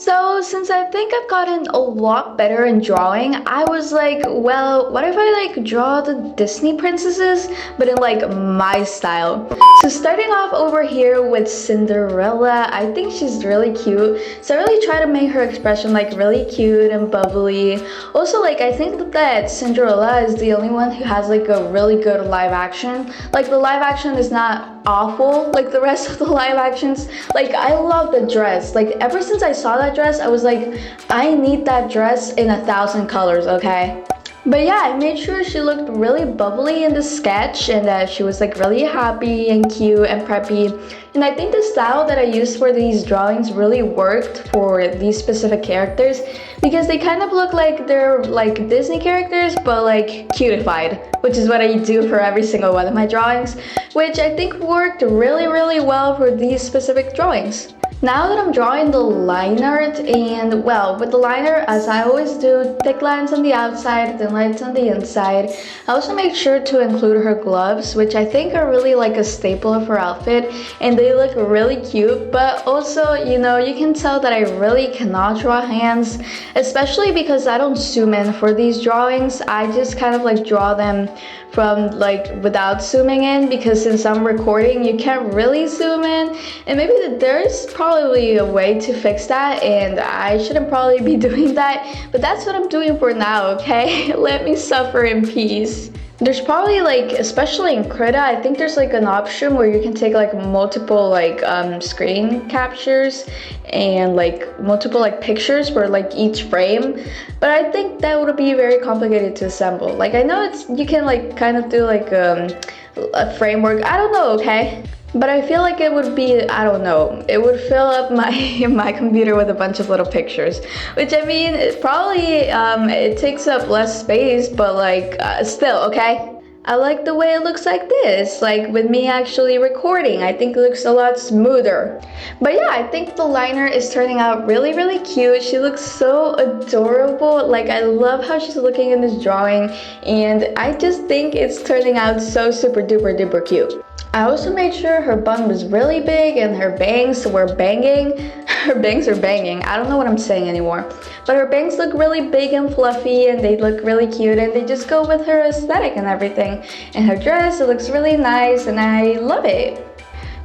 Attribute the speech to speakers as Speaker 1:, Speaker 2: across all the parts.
Speaker 1: So, since I think I've gotten a lot better in drawing, I was like, well, what if I like draw the Disney princesses, but in like my style? So starting off over here with Cinderella, I think she's really cute. So I really try to make her expression like really cute and bubbly. Also, like I think that Cinderella is the only one who has like a really good live action. Like the live action is not awful like the rest of the live actions. Like I love the dress. Like ever since I saw that dress, I was like, I need that dress in 1,000 colors, okay? But yeah, I made sure she looked really bubbly in the sketch and that she was like really happy and cute and preppy. And I think the style that I used for these drawings really worked for these specific characters because they kind of look like they're like Disney characters but like cutified, which is what I do for every single one of my drawings, which I think worked really well for these specific drawings. Now that I'm drawing the line art, and well, with the liner, as I always do, thick lines on the outside, thin lines on the inside. I also make sure to include her gloves, which I think are really like a staple of her outfit, and they look really cute, but also, you know, you can tell that I really cannot draw hands, especially because I don't zoom in for these drawings. I just kind of like draw them from like without zooming in because since I'm recording you can't really zoom in, and maybe there's probably a way to fix that and I shouldn't probably be doing that, but that's what I'm doing for now, okay? Let me suffer in peace. There's probably like, especially in Krita, I think there's like an option where you can take like multiple like screen captures and like multiple like pictures for like each frame, but I think that would be very complicated to assemble. Like I know it's, you can like kind of do like a framework, I don't know, okay? But I feel like it would be, I don't know, it would fill up my computer with a bunch of little pictures, which I mean, it probably, it takes up less space, but like, still, okay? I like the way it looks like this, like with me actually recording. I think it looks a lot smoother. But yeah, I think the liner is turning out really cute. She looks so adorable. Like I love how she's looking in this drawing, and I just think it's turning out so super duper cute. I also made sure her bun was really big and her bangs were banging. Her bangs are banging. I don't know what I'm saying anymore. But her bangs look really big and fluffy and they look really cute and they just go with her aesthetic and everything. And her dress, it looks really nice and I love it.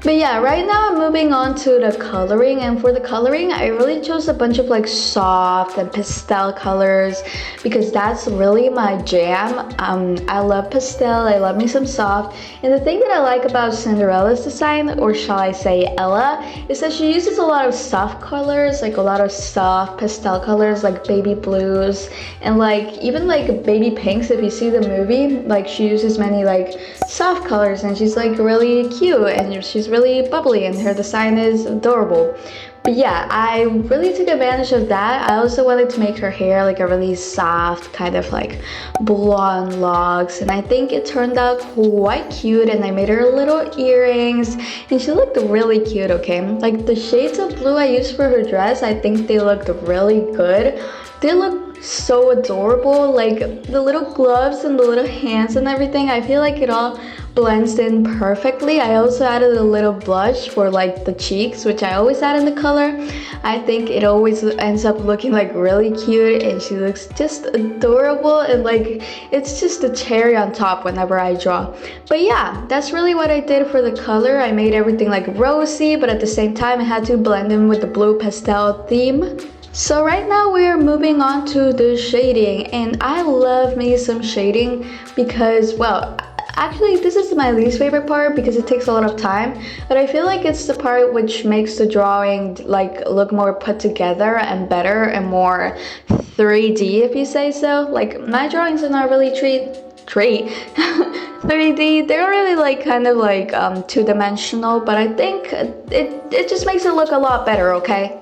Speaker 1: But yeah, right now I'm moving on to the coloring, and for the coloring I really chose a bunch of like soft and pastel colors because that's really my jam. I love pastel, I love me some soft, and the thing that I like about Cinderella's design, or shall I say Ella, is that she uses a lot of soft colors, like a lot of soft pastel colors like baby blues and like even like baby pinks. If you see the movie, like she uses many like soft colors and she's like really cute and she's really bubbly and her design is adorable. But yeah, I really took advantage of that. I also wanted to make her hair like a really soft kind of like blonde locks, and I think it turned out quite cute, and I made her little earrings and she looked really cute, okay? Like the shades of blue I used for her dress, I think they looked really good. They look so adorable, like the little gloves and the little hands and everything. I feel like it all blends in perfectly. I also added a little blush for like the cheeks, which I always add in the color. I think it always ends up looking like really cute, and she looks just adorable, and like it's just a cherry on top whenever I draw. But yeah, that's really what I did for the color. I made everything like rosy, but at the same time I had to blend in with the blue pastel theme. So right now we are moving on to the shading, and I love me some shading because, well, actually this is my least favorite part because it takes a lot of time, but I feel like it's the part which makes the drawing like look more put together and better and more 3D, if you say so. Like my drawings are not really 3D, they're really like kind of like two-dimensional, but I think it just makes it look a lot better, okay?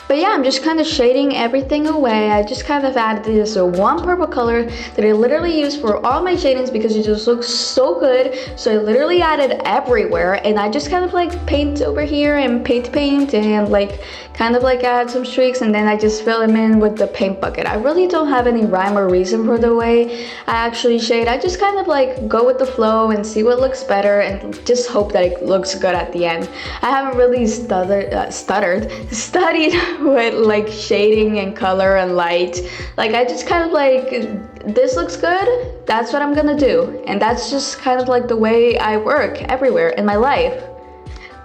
Speaker 1: But yeah, I'm just kind of shading everything away. I just kind of added this one purple color that I literally use for all my shadings because it just looks so good. So I literally added everywhere, and I just kind of like paint over here and paint and like kind of like add some streaks, and then I just fill them in with the paint bucket. I really don't have any rhyme or reason for the way I actually shade. I just kind of like go with the flow and see what looks better and just hope that it looks good at the end. I haven't really studied with like shading and color and light. Like I just kind of like, this looks good, that's what I'm gonna do. And that's just kind of like the way I work everywhere in my life.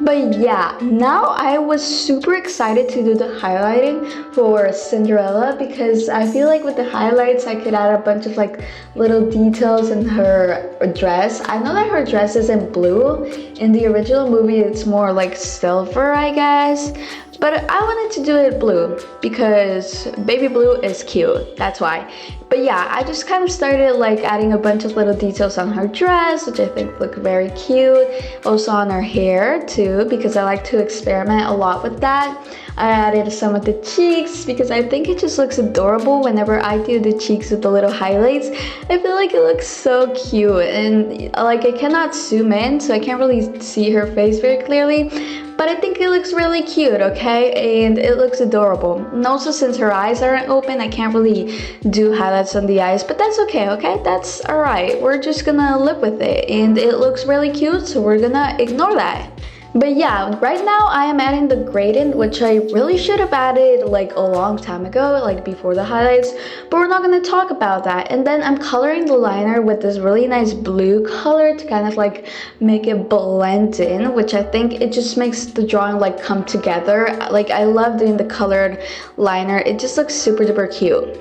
Speaker 1: But yeah, now I was super excited to do the highlighting for Cinderella because I feel like with the highlights I could add a bunch of like little details in her dress. I know that her dress isn't blue. In the original movie it's more like silver, I guess. But I wanted to do it blue because baby blue is cute, that's why. But yeah, I just kind of started like adding a bunch of little details on her dress, which I think look very cute. Also on her hair too, because I like to experiment a lot with that. I added some of the cheeks because I think it just looks adorable whenever I do the cheeks with the little highlights. I feel like it looks so cute, and like I cannot zoom in, so I can't really see her face very clearly. But I think it looks really cute, okay? And it looks adorable. And also since her eyes aren't open, I can't really do highlights on the eyes, but that's okay, okay? That's alright. We're just gonna live with it. And it looks really cute, so we're gonna ignore that. But yeah, right now I am adding the gradient, which I really should have added like a long time ago, like before the highlights, but we're not going to talk about that. And then I'm coloring the liner with this really nice blue color to kind of like make it blend in, which I think it just makes the drawing like come together. Like I love doing the colored liner. It just looks super duper cute.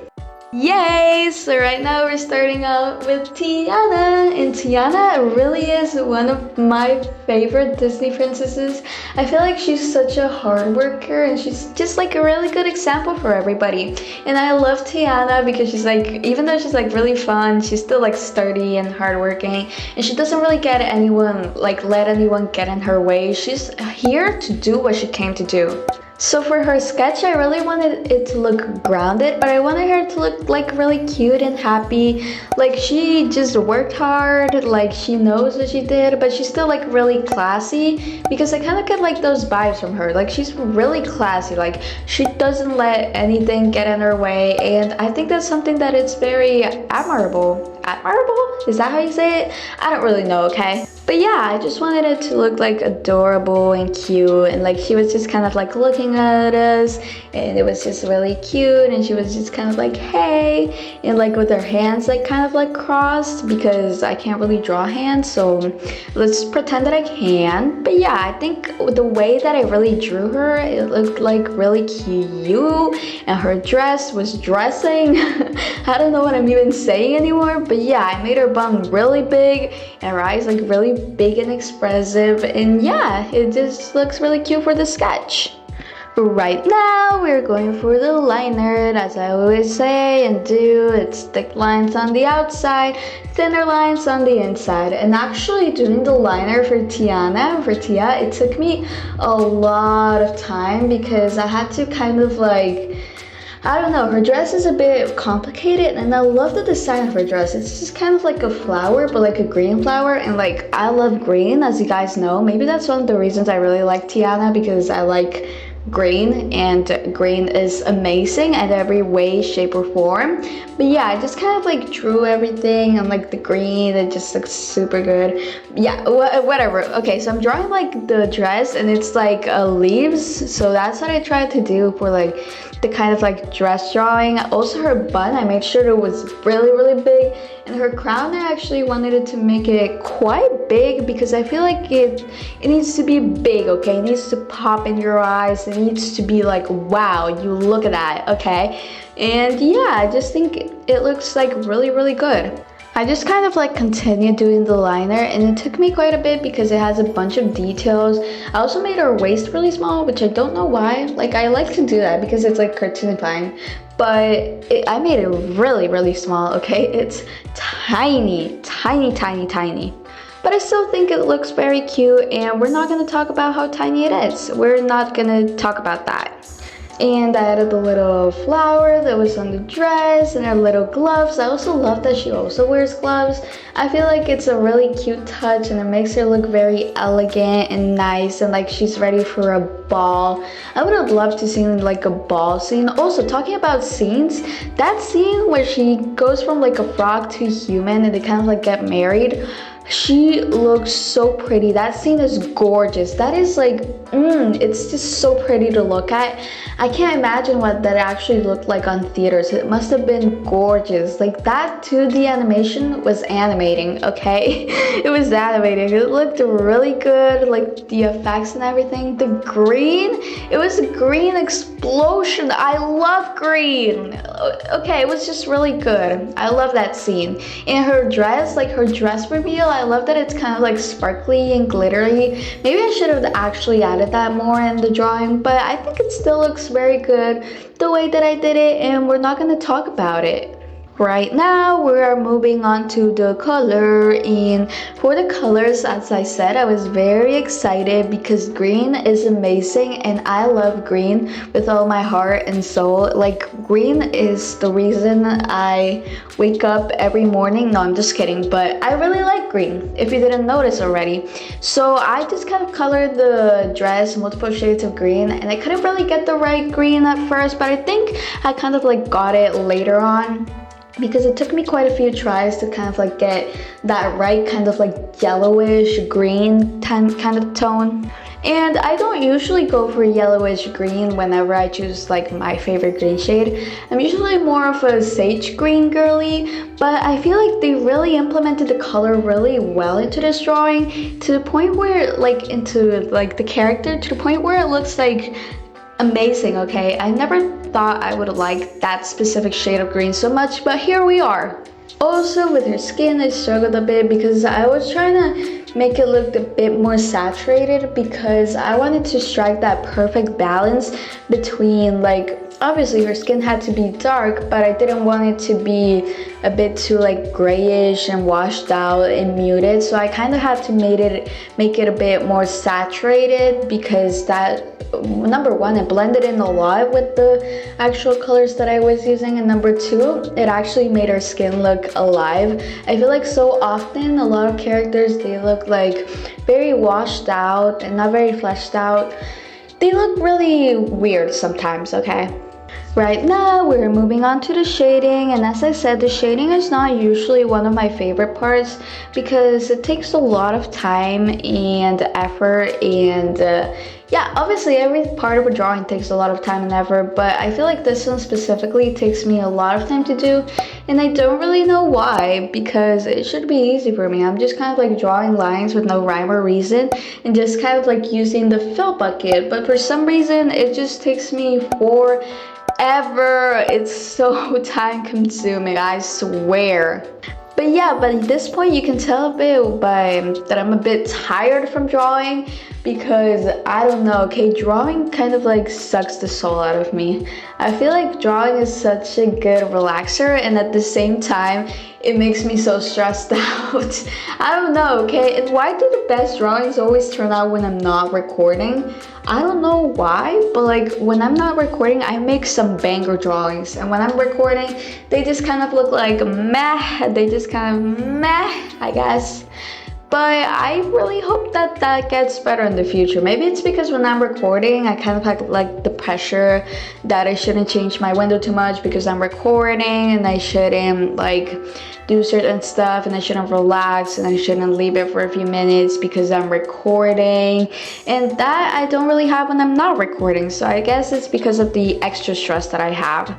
Speaker 1: Yay! So right now we're starting out with Tiana, and Tiana really is one of my favorite Disney princesses. I feel like she's such a hard worker and she's just like a really good example for everybody. And I love Tiana because she's like, even though she's like really fun, she's still like sturdy and hardworking, and she doesn't really let anyone get in her way. She's here to do what she came to do. So for her sketch, I really wanted it to look grounded, but I wanted her to look like really cute and happy. Like she just worked hard, like she knows what she did, but she's still like really classy, because I kind of get like those vibes from her. Like she's really classy, like she doesn't let anything get in her way, and I think that's something that is very admirable. Admirable? Is that how you say it? I don't really know, okay? But yeah, I just wanted it to look like adorable and cute, and like she was just kind of like looking at us, and it was just really cute, and she was just kind of like, hey, and like with her hands like kind of like crossed, because I can't really draw hands, so let's pretend that I can. But yeah, I think the way that I really drew her, it looked like really cute, and her dress was dressing. I don't know what I'm even saying anymore, but yeah, I made her bum really big and her eyes like really big and expressive, and yeah, it just looks really cute for the sketch. Right now we're going for the liner, as I always say and do. It's thick lines on the outside, thinner lines on the inside. And actually doing the liner for Tiana, for Tia, it took me a lot of time because I had to kind of like, I don't know, her dress is a bit complicated, and I love the design of her dress. It's just kind of like a flower, but like a green flower, and like I love green, as you guys know. Maybe that's one of the reasons I really like Tiana, because I like green, and green is amazing in every way, shape, or form. But yeah, I just kind of like drew everything and like the green, it just looks super good. Yeah, whatever. Okay, so I'm drawing like the dress, and it's like leaves, so that's what I tried to do for like the kind of like dress drawing. Also her bun, I made sure it was really big, and her crown, I actually wanted it to make it quite big, because I feel like it needs to be big, okay? It needs to pop in your eyes. It needs to be like, wow, you look at that, okay? And yeah, I just think it looks like really good. I just kind of like continued doing the liner, and it took me quite a bit because it has a bunch of details. I also made her waist really small, which I don't know why. Like I like to do that because it's like cartoonifying, but I made it really small, okay? It's tiny. But I still think it looks very cute, and we're not gonna talk about how tiny it is. We're not gonna talk about that. And I added a little flower that was on the dress, and her little gloves. I also love that she also wears gloves. I feel like it's a really cute touch, and it makes her look very elegant and nice, and like she's ready for a ball. I would have loved to see like a ball scene. Also, talking about scenes, that scene where she goes from like a frog to human and they kind of like get married, She looks so pretty. That scene is gorgeous. That is like, it's just so pretty to look at. I can't imagine what that actually looked like on theaters. It must have been gorgeous. Like that 2D animation was animating, okay? It was animating. It looked really good, like the effects and everything. The green, it was a green explosion. I love green. Okay, it was just really good. I love that scene. And her dress, like her dress reveal, I love that it's kind of like sparkly and glittery. Maybe I should have actually added that more in the drawing, but I think it still looks very good the way that I did it, and we're not going to talk about it. Right now, we are moving on to the color, and for the colors, as I said, I was very excited because green is amazing and I love green with all my heart and soul. Like, green is the reason I wake up every morning. No, I'm just kidding, but I really like green, if you didn't notice already. So I just kind of colored the dress multiple shades of green, and I couldn't really get the right green at first, but I think I kind of like got it later on, because it took me quite a few tries to kind of like get that right kind of like yellowish green kind of tone. And I don't usually go for yellowish green whenever I choose like my favorite green shade. I'm usually more of a sage green girly, but I feel like they really implemented the color really well into this drawing, to the point where like into like the character, to the point where it looks like amazing. Okay, I never thought I would like that specific shade of green so much, but here we are. Also, with her skin, I struggled a bit because I was trying to make it look a bit more saturated, because I wanted to strike that perfect balance between, like, obviously her skin had to be dark, but I didn't want it to be a bit too like grayish and washed out and muted, so I kind of had to make it a bit more saturated, because that, number one, it blended in a lot with the actual colors that I was using, and number two, it actually made her skin look alive. I feel like so often a lot of characters, they look like very washed out and not very fleshed out. They look really weird sometimes, okay? Right now, we're moving on to the shading, and as I said, the shading is not usually one of my favorite parts because it takes a lot of time and effort, and yeah, obviously every part of a drawing takes a lot of time and effort, but I feel like this one specifically takes me a lot of time to do, and I don't really know why, because it should be easy for me. I'm just kind of like drawing lines with no rhyme or reason and just kind of like using the fill bucket, but for some reason it just takes me forever. It's so time consuming, I swear. But yeah, but at this point you can tell a bit that I'm a bit tired from drawing, because I don't know, okay, drawing kind of like sucks the soul out of me. I feel like drawing is such a good relaxer, and at the same time it makes me so stressed out. I don't know, okay, and why do the best drawings always turn out when I'm not recording? I don't know why, but like when I'm not recording, I make some banger drawings, and when I'm recording, they just kind of look like meh. They just kind of meh, I guess. But I really hope that that gets better in the future. Maybe it's because when I'm recording, I kind of have like the pressure that I shouldn't change my window too much because I'm recording, and I shouldn't like do certain stuff, and I shouldn't relax, and I shouldn't leave it for a few minutes because I'm recording, and that I don't really have when I'm not recording. So I guess it's because of the extra stress that I have.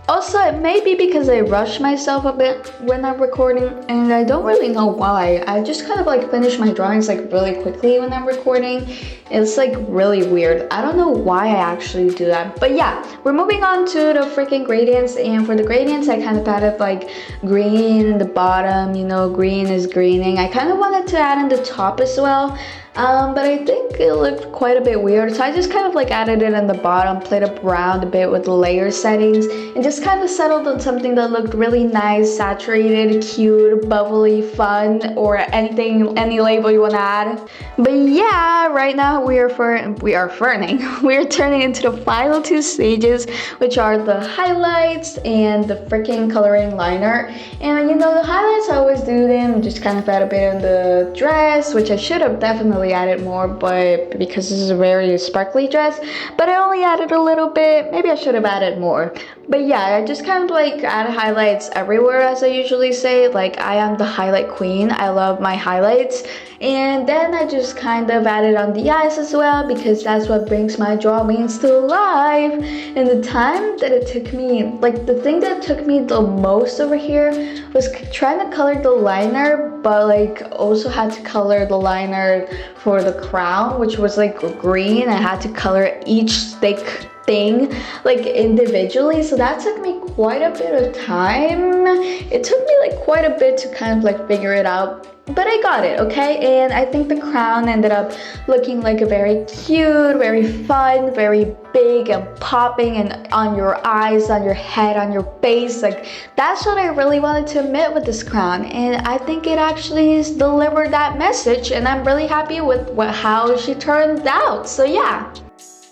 Speaker 1: Also, it may be because I rush myself a bit when I'm recording, and I don't really know why. I just kind of like finish my drawings like really quickly when I'm recording. It's like really weird. I don't know why I actually do that. But yeah, we're moving on to the freaking gradients, and for the gradients, I kind of added like green in the bottom, you know, green is greening. I kind of wanted to add in the top as well. But I think it looked quite a bit weird, so I just kind of like added it in the bottom, played around a bit with the layer settings, and just kind of settled on something that looked really nice, saturated, cute, bubbly, fun, or anything, any label you want to add. But yeah, right now we are ferning. We are turning into the final two stages, which are the highlights and the freaking coloring liner. And you know, the highlights, I always do them, just kind of add a bit on the dress, which I should have definitely really added more, but because this is a very sparkly dress, but I only added a little bit. Maybe I should have added more. But yeah, I just kind of like add highlights everywhere, as I usually say. Like, I am the highlight queen. I love my highlights. And then I just kind of added on the eyes as well, because that's what brings my drawings to life. And the time that it took me, like the thing that took me the most over here was trying to color the liner, but like also had to color the liner for the crown, which was like green. I had to color each stick thing like individually, so that took me quite a bit of time. It took me like quite a bit to kind of like figure it out, but I got it, okay? And I think the crown ended up looking like a very cute, very fun, very big and popping, and on your eyes, on your head, on your face. Like, that's what I really wanted to admit with this crown, and I think it actually delivered that message, and I'm really happy with how she turned out. So yeah.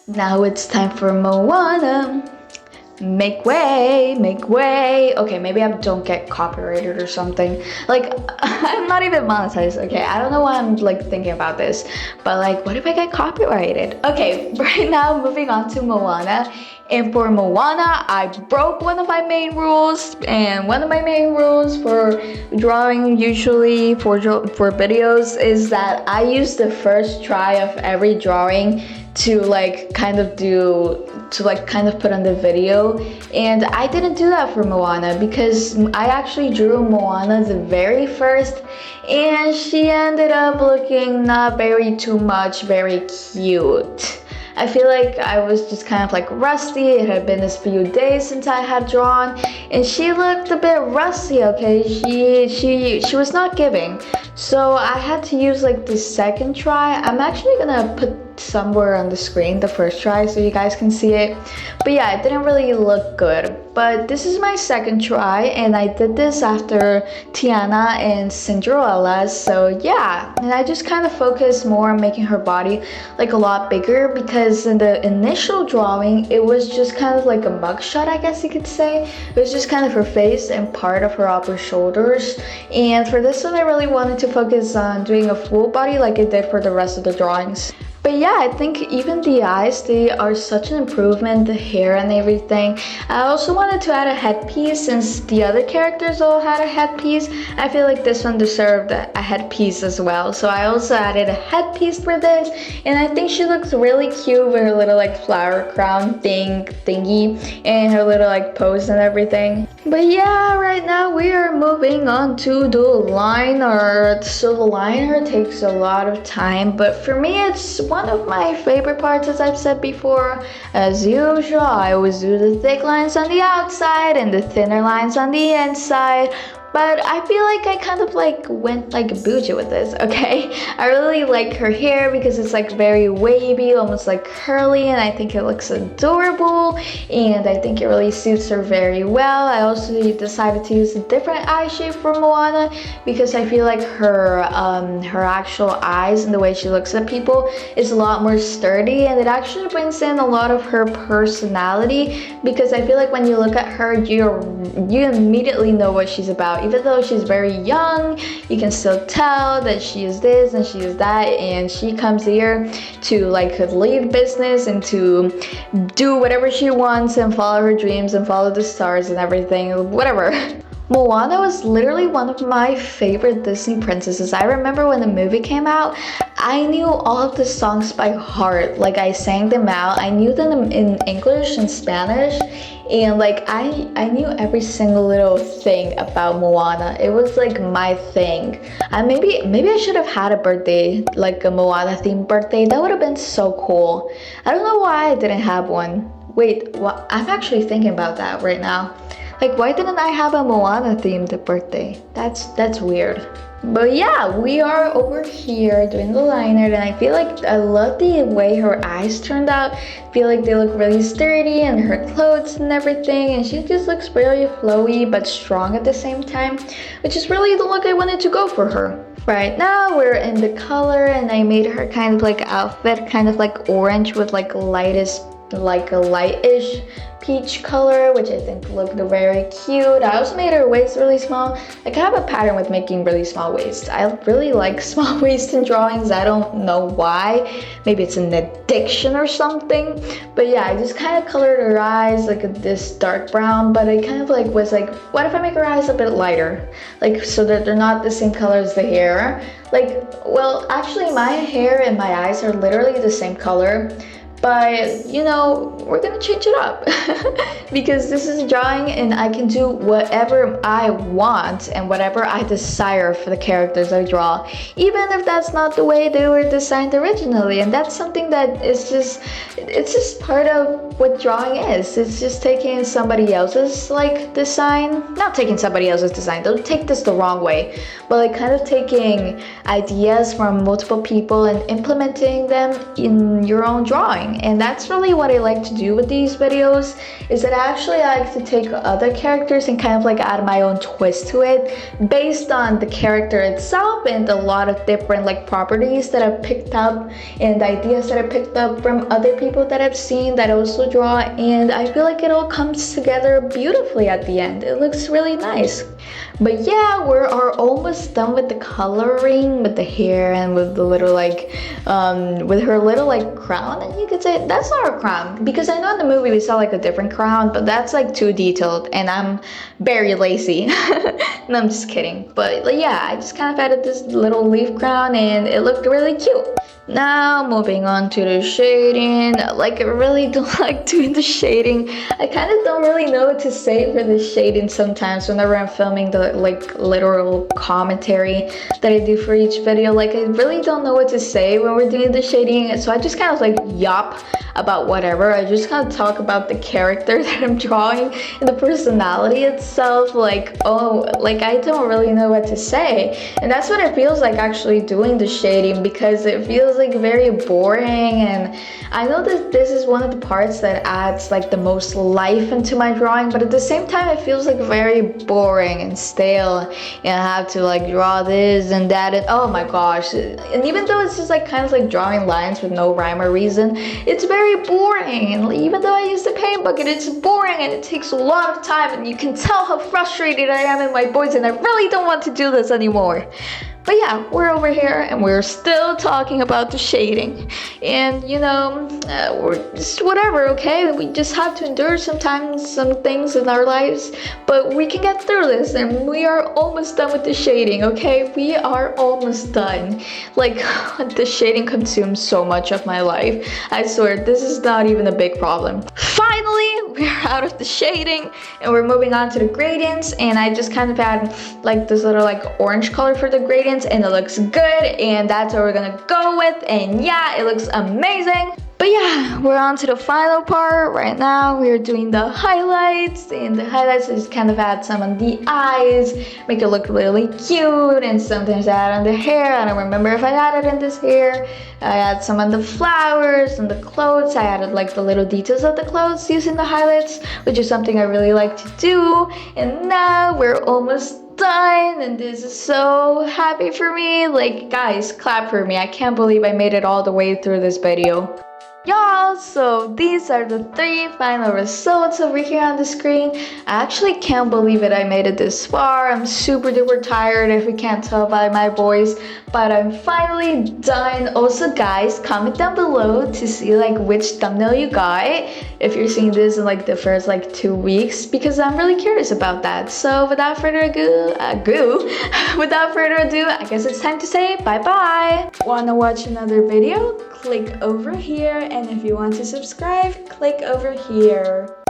Speaker 1: Now it's time for Moana. Make way, make way. Okay, maybe I don't get copyrighted or something. Like, I'm not even monetized, okay? I don't know why I'm like thinking about this, but like, what if I get copyrighted? Okay, right now moving on to Moana. And for Moana, I broke one of my main rules, and one of my main rules for drawing usually for videos is that I use the first try of every drawing to like kind of put on the video. And I didn't do that for Moana, because I actually drew Moana the very first, and she ended up looking not very cute. I feel like I was just kind of like rusty. It had been a few days since I had drawn, and she looked a bit rusty, okay? She was not giving. So I had to use like the second try. I'm actually gonna put somewhere on the screen the first try so you guys can see it. But yeah, it didn't really look good. But this is my second try, and I did this after Tiana and Cinderella. So yeah, and I just kind of focused more on making her body like a lot bigger, because in the initial drawing it was just kind of like a mugshot, I guess you could say. It was just kind of her face and part of her upper shoulders. And for this one I really wanted to focus on doing a full body like I did for the rest of the drawings. But yeah, I think even the eyes, they are such an improvement, the hair and everything. I also wanted to add a headpiece, since the other characters all had a headpiece. I feel like this one deserved a headpiece as well. So I also added a headpiece for this, and I think she looks really cute with her little like flower crown thingy and her little like pose and everything. But yeah, right now we are moving on to the line art. So the line art takes a lot of time, but for me it's one of my favorite parts, as I've said before. As usual, I always do the thick lines on the outside and the thinner lines on the inside. But I feel like I kind of like went like bougie with this, okay? I really like her hair because it's like very wavy, almost like curly, and I think it looks adorable, and I think it really suits her very well. I also decided to use a different eye shape for Moana because I feel like her actual eyes and the way she looks at people is a lot more sturdy, and it actually brings in a lot of her personality, because I feel like when you look at her, you immediately know what she's about. Even though she's very young, you can still tell that she is this and she is that, and she comes here to like lead business and to do whatever she wants and follow her dreams and follow the stars and everything, whatever. Moana was literally one of my favorite Disney princesses. I remember when the movie came out, I knew all of the songs by heart. Like, I sang them out. I knew them in English and Spanish, and like I knew every single little thing about Moana. It was like my thing. And maybe I should have had a birthday, like a Moana themed birthday. That would have been so cool. I don't know why I didn't have one. Wait, what? I'm actually thinking about that right now. Like, why didn't I have a Moana themed birthday? That's weird. But yeah, we are over here doing the liner, and I feel like I love the way her eyes turned out. I feel like they look really sturdy, and her clothes and everything, and she just looks really flowy but strong at the same time, which is really the look I wanted to go for her. Right now we're in the color, and I made her kind of like outfit kind of like orange with like lightest like a lightish peach color, which I think looked very cute. I also made her waist really small. Like I have a pattern with making really small waists. I really like small waist in drawings. I don't know why. Maybe it's an addiction or something. But yeah, I just kind of colored her eyes like this dark brown, but I kind of like was like, what if I make her eyes a bit lighter? Like so that they're not the same color as the hair. Like, well, actually my hair and my eyes are literally the same color. But you know, we're gonna change it up because this is a drawing and I can do whatever I want and whatever I desire for the characters I draw, even if that's not the way they were designed originally. And that's something that is just, it's just part of what drawing is. It's just taking somebody else's like design, not taking somebody else's design, don't take this the wrong way, but like kind of taking ideas from multiple people and implementing them in your own drawing. And that's really what I like to do with these videos, is that I actually like to take other characters and kind of like add my own twist to it based on the character itself and a lot of different like properties that I've picked up and ideas that I picked up from other people that I've seen that also draw, and I feel like it all comes together beautifully at the end. It looks really nice. But yeah, we are almost done with the coloring, with the hair and with the little like with her little like crown. And you could say that's not her crown, because I know in the movie we saw like a different crown, but that's like too detailed and I'm very lazy. No, I'm just kidding. But like, yeah, I just kind of added this little leaf crown and it looked really cute. Now moving on to the shading. Like I really don't like doing the shading. I kind of don't really know what to say for the shading sometimes whenever I'm filming the like literal commentary that I do for each video. Like I really don't know what to say when we're doing the shading, so I just kind of like yop about whatever. I just kind of talk about the character that I'm drawing and the personality itself. Like, oh, like I don't really know what to say. And that's what it feels like actually doing the shading, because it feels like very boring. And I know that this is one of the parts that adds like the most life into my drawing, but at the same time it feels like very boring and stale, and I have to like draw this and that, and oh my gosh. And even though it's just like kind of like drawing lines with no rhyme or reason, it's very boring. And even though I use the paint bucket, it's boring and it takes a lot of time, and you can tell how frustrated I am in my voice, and I really don't want to do this anymore. But yeah, we're over here and we're still talking about the shading. And you know, we're just whatever, okay? We just have to endure sometimes some things in our lives, but we can get through this, and we are almost done with the shading, okay? We are almost done. Like, the shading consumes so much of my life. I swear, this is not even a big problem. Finally, we're out of the shading and we're moving on to the gradients, and I just kind of add like this little like orange color for the gradients, and it looks good, and that's what we're gonna go with. And yeah, it looks amazing. But yeah, we're on to the final part. Right now we're doing the highlights, and the highlights is kind of add some on the eyes, make it look really cute, and sometimes I add on the hair. I don't remember if I added in this hair. I add some on the flowers and the clothes. I added like the little details of the clothes using the highlights, which is something I really like to do. And now we're almost done, and this is so happy for me. Like guys, clap for me. I can't believe I made it all the way through this video. Y'all, so these are the 3 final results over here on the screen. I actually can't believe it, I made it this far. I'm super duper tired if you can't tell by my voice, but I'm finally done. Also guys, comment down below to see like which thumbnail you got, if you're seeing this in like the first like 2 weeks, because I'm really curious about that. So without further ado, I guess it's time to say bye bye. Wanna watch another video? Click over here, and if you want to subscribe, click over here.